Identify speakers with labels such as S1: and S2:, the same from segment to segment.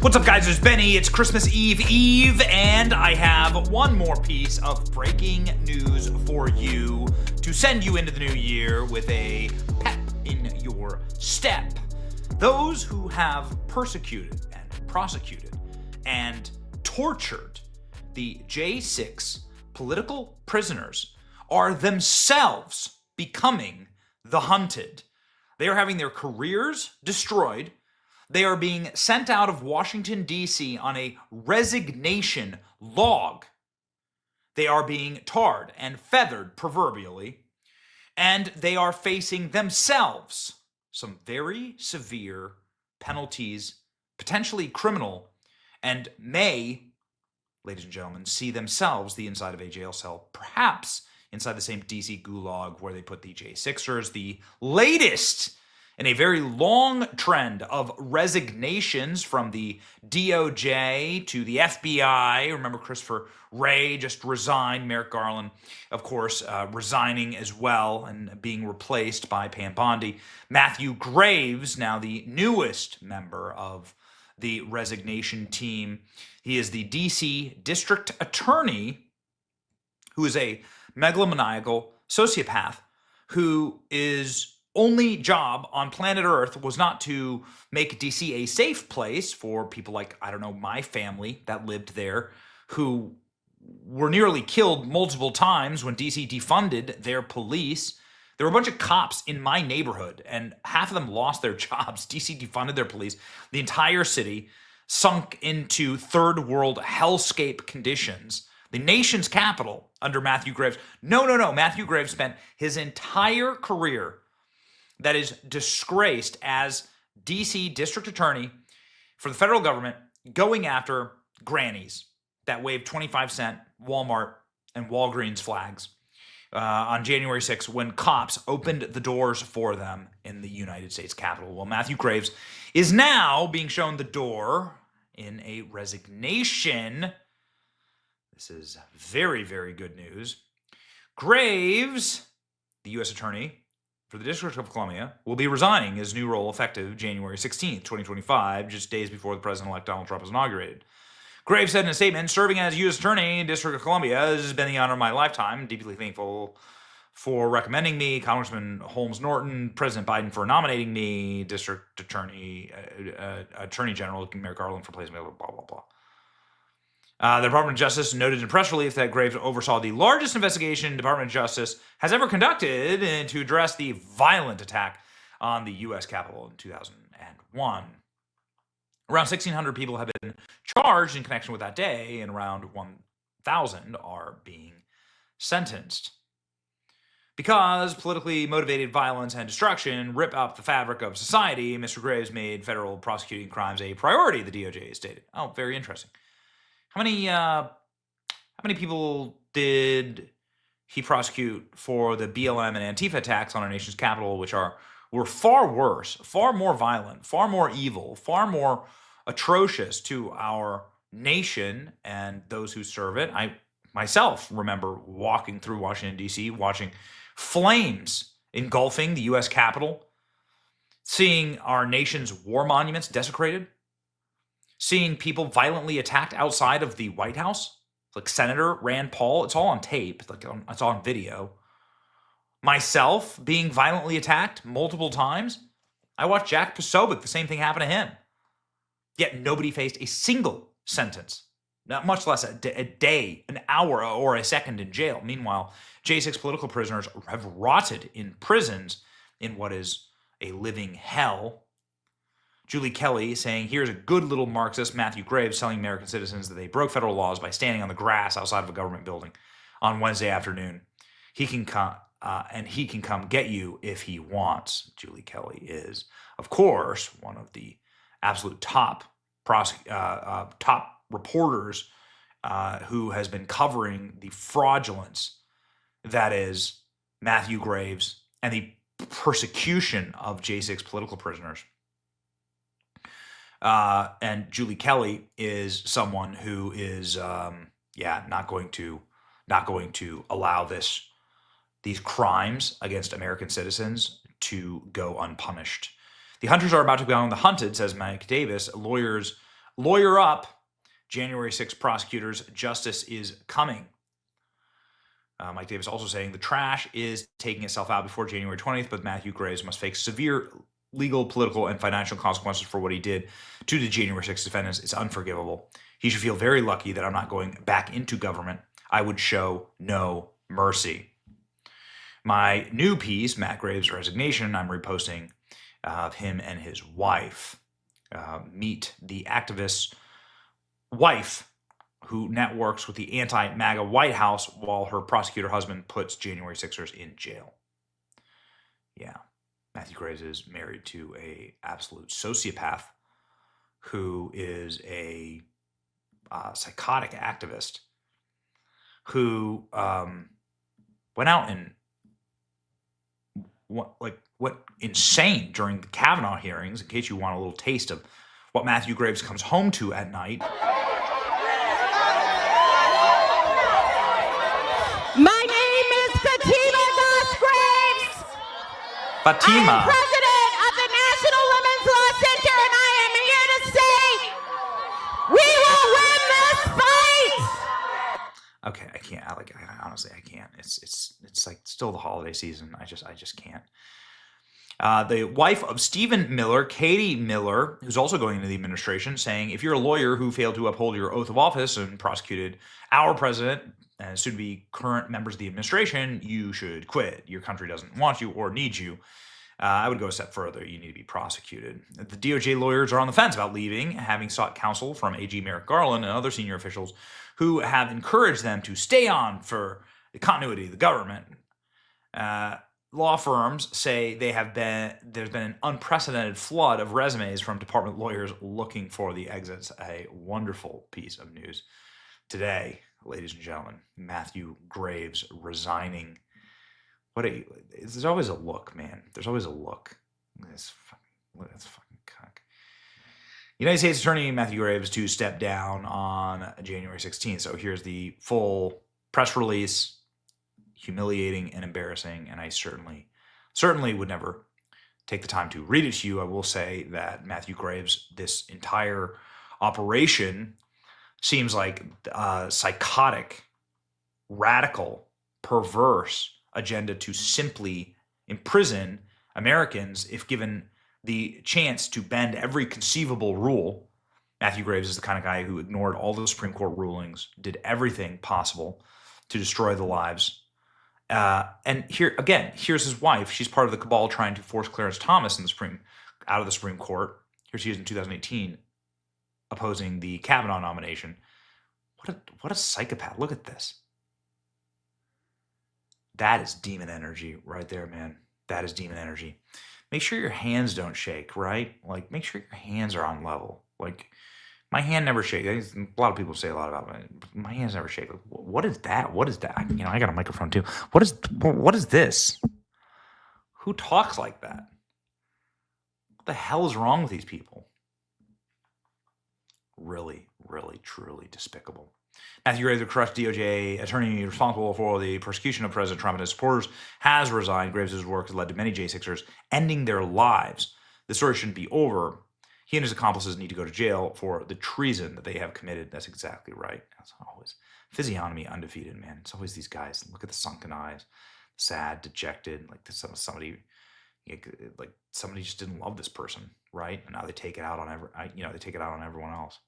S1: What's up, guys? It's Benny. It's Christmas Eve, and I have one more piece of breaking news for you to send you into the new year with a pep in your step. Those who have persecuted and prosecuted and tortured the J6 political prisoners are themselves becoming the hunted. They are having their careers destroyed. They are being sent out of Washington, D.C. on a resignation log. They are being tarred and feathered, proverbially, and they are facing themselves some very severe penalties, potentially criminal, and may, ladies and gentlemen, see themselves the inside of a jail cell, perhaps inside the same D.C. gulag where they put the J6ers, the latest in a very long trend of resignations from the DOJ to the FBI. Remember, Christopher Wray just resigned. Merrick Garland, of course, resigning as well and being replaced by Pam Bondi. Matthew Graves, now the newest member of the resignation team. He is the D.C. District Attorney, who is a megalomaniacal sociopath who is only job on planet Earth was not to make DC a safe place for people like, I don't know, my family that lived there, who were nearly killed multiple times when DC defunded their police. There were a bunch of cops in my neighborhood, and half of them lost their jobs. DC defunded their police. The entire city sunk into third world hellscape conditions. The nation's capital under Matthew Graves. No. Matthew Graves spent his entire career that is disgraced as D.C. District Attorney for the federal government going after grannies that waved 25-cent Walmart and Walgreens flags on January 6th when cops opened the doors for them in the United States Capitol. Well, Matthew Graves is now being shown the door in a resignation. This is very, very good news. Graves, the U.S. Attorney for the District of Columbia, will be resigning his new role effective January 16th, 2025, just days before the president-elect Donald Trump is inaugurated. Graves said in a statement, "Serving as U.S. Attorney in District of Columbia has been the honor of my lifetime. Deeply thankful for recommending me, Congressman Holmes Norton, President Biden for nominating me, District Attorney, Attorney General Merrick Garland for placing me, blah, blah, blah." The Department of Justice noted in a press release that Graves oversaw the largest investigation the Department of Justice has ever conducted to address the violent attack on the U.S. Capitol in 2001. Around 1,600 people have been charged in connection with that day, and around 1,000 are being sentenced. Because politically motivated violence and destruction rip up the fabric of society, Mr. Graves made federal prosecuting crimes a priority, the DOJ stated. Oh, very interesting. How many people did he prosecute for the BLM and Antifa attacks on our nation's capital, which were far worse, far more violent, far more evil, far more atrocious to our nation and those who serve it? I myself remember walking through Washington, D.C., watching flames engulfing the U.S. Capitol, seeing our nation's war monuments desecrated, seeing people violently attacked outside of the White House, like Senator Rand Paul. It's all on tape, it's all on video. Myself being violently attacked multiple times. I watched Jack Posobiec, the same thing happen to him. Yet nobody faced a single sentence, not much less a day, an hour, or a second in jail. Meanwhile, J6 political prisoners have rotted in prisons in what is a living hell. Julie Kelly saying, "Here's a good little Marxist, Matthew Graves, telling American citizens that they broke federal laws by standing on the grass outside of a government building on Wednesday afternoon. He can come, and he can come get you if he wants." Julie Kelly is, of course, one of the absolute top reporters who has been covering the fraudulence that is Matthew Graves and the persecution of J6 political prisoners. And Julie Kelly is someone who is, not going to allow these crimes against American citizens to go unpunished. The hunters are about to be on the hunted, says Mike Davis. Lawyers Lawyer up. January 6th prosecutors, justice is coming. Mike Davis also saying the trash is taking itself out before January 20th, but Matthew Graves must face severe legal, political, and financial consequences for what he did to the January 6th defendants. It's unforgivable. He should feel very lucky that I'm not going back into government. I would show no mercy. My new piece, Matt Graves' Resignation, I'm reposting of him and his wife. Meet the activist's wife who networks with the anti-MAGA White House while her prosecutor husband puts January 6ers in jail. Yeah, Matthew Graves is married to a absolute sociopath who is a psychotic activist who went out and what insane during the Kavanaugh hearings, in case you want a little taste of what Matthew Graves comes home to at night.
S2: My name is Fatima Graves.
S1: Fatima.
S2: I am president of the National Women's Law Center, and I am here to say we will win this fight.
S1: Okay, I can't. Honestly, I can't. It's like still the holiday season. I just can't. The wife of Stephen Miller, Katie Miller, who's also going into the administration, saying, if you're a lawyer who failed to uphold your oath of office and prosecuted our president and soon-to-be current members of the administration, you should quit. Your country doesn't want you or need you. I would go a step further. You need to be prosecuted. The DOJ lawyers are on the fence about leaving, having sought counsel from AG Merrick Garland and other senior officials who have encouraged them to stay on for the continuity of the government. Law firms say there's been an unprecedented flood of resumes from department lawyers looking for the exits. A wonderful piece of news today, ladies and gentlemen. Matthew Graves resigning. There's always a look, man. There's always a look. That's fucking cuck. United States Attorney Matthew Graves to step down on January 16th. So here's the full press release. Humiliating and embarrassing, and I certainly would never take the time to read it to you. I will say that Matthew Graves, this entire operation seems like a psychotic, radical, perverse agenda to simply imprison Americans if given the chance to bend every conceivable rule. Matthew Graves is the kind of guy who ignored all the Supreme Court rulings, did everything possible to destroy the lives. And here's his wife. She's part of the cabal trying to force Clarence Thomas out of the Supreme Court. Here she is in 2018, opposing the Kavanaugh nomination. What a psychopath! Look at this. That is demon energy right there, man. That is demon energy. Make sure your hands don't shake, right? Like, make sure your hands are on level. Like, my hand never shakes. A lot of people say a lot about it. My hands never shake. What is that? What is that? I got a microphone too. What is this? Who talks like that? What the hell is wrong with these people? Really, really, truly despicable. Matthew Graves, the corrupt DOJ attorney responsible for the persecution of President Trump and his supporters, has resigned. Graves' work has led to many J6ers ending their lives. The story shouldn't be over. He and his accomplices need to go to jail for the treason that they have committed. That's exactly right. That's always physiognomy undefeated, man. It's always these guys. Look at the sunken eyes, sad, dejected, like somebody just didn't love this person, right? And now they take it out on everyone else.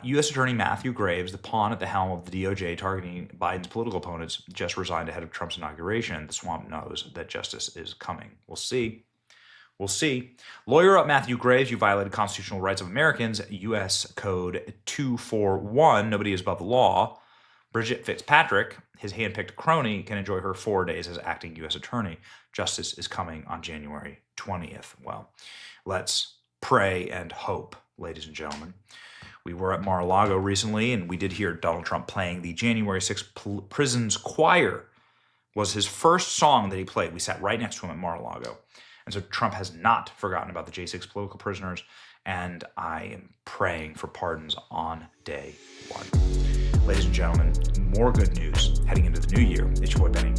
S1: U.S. Attorney Matthew Graves, the pawn at the helm of the DOJ targeting Biden's political opponents, just resigned ahead of Trump's inauguration. The swamp knows that justice is coming. We'll see. We'll see. Lawyer up Matthew Graves, you violated constitutional rights of Americans. U.S. Code 241, nobody is above the law. Bridget Fitzpatrick, his handpicked crony, can enjoy her 4 days as acting U.S. attorney. Justice is coming on January 20th. Well, let's pray and hope, ladies and gentlemen. We were at Mar-a-Lago recently, and we did hear Donald Trump playing the January 6th Prisons Choir. Was his first song that he played. We sat right next to him at Mar-a-Lago. And so Trump has not forgotten about the J6 political prisoners, and I am praying for pardons on day one. Ladies and gentlemen, more good news heading into the new year. It's your boy Benny.